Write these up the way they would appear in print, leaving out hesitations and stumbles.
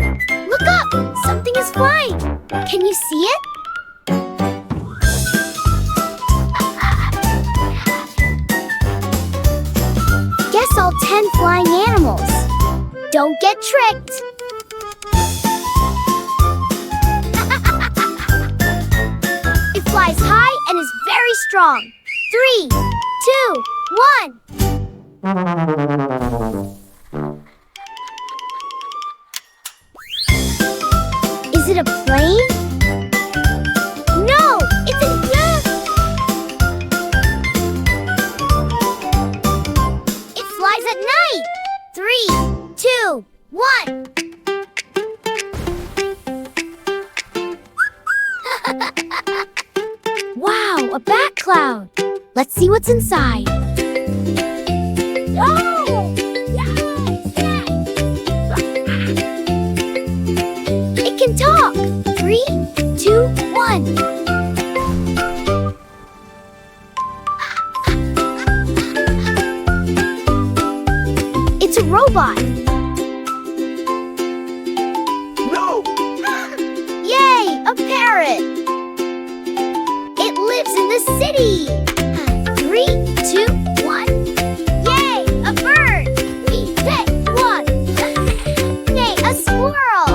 Look up! Something is flying! Can you see it? Guess all 10 flying animals. Don't get tricked! It flies high and is very strong. 3, 2, 1. Is it a plane? No, it's a yak. It flies at night. 3, 2, 1. Wow, a bat cloud. Let's see what's inside. Oh! It can talk. 3, 2, 1. It's a robot. No! Yay, a parrot. It lives in the city. 3, 2, 1. Yay, a bird. We picked one. Nay, a squirrel.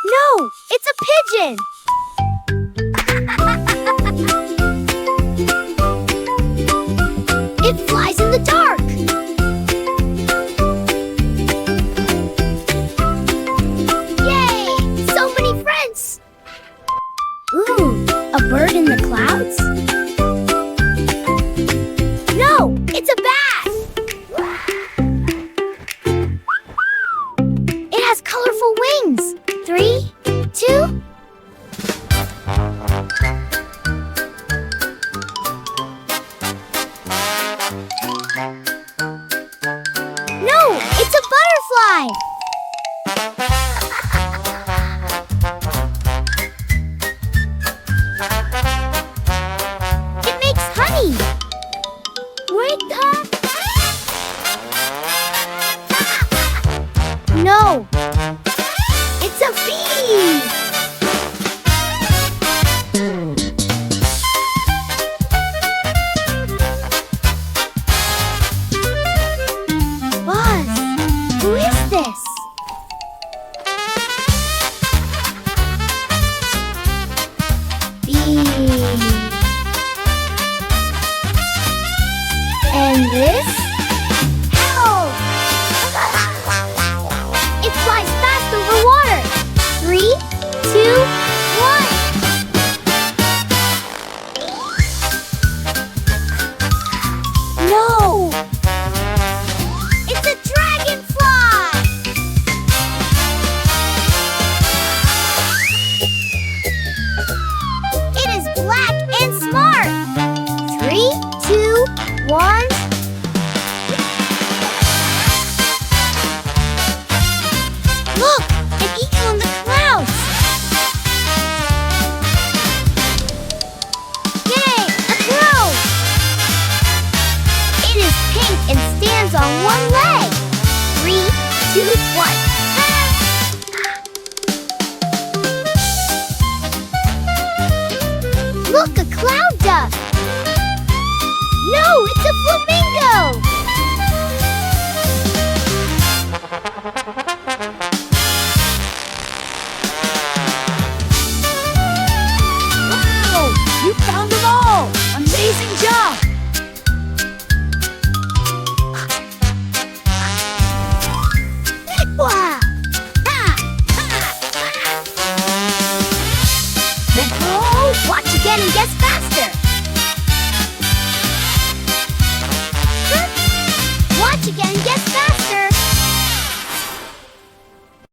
No, it's a pigeon. It flies in the dark. Yay, so many friends. Ooh, a bird in the clouds? No, it's a bat. It has colorful wings. 3, 2. No, it's a butterfly. It makes honey. Wait, no. It's a bee! Buzz, who is this? Bee. And this? Help! It flies fast over water. 3, 2, 1. No! It's a dragonfly! It is black and smart. 3, 2, 1. Look, an eagle in the clouds. Yay, a crow. It is pink and stands on one leg. 3, 2, 1. Look, a cloud duck. No, it's a flamingo. Wow! You found them all! Amazing job! Wow. Nicole! Watch again and guess faster.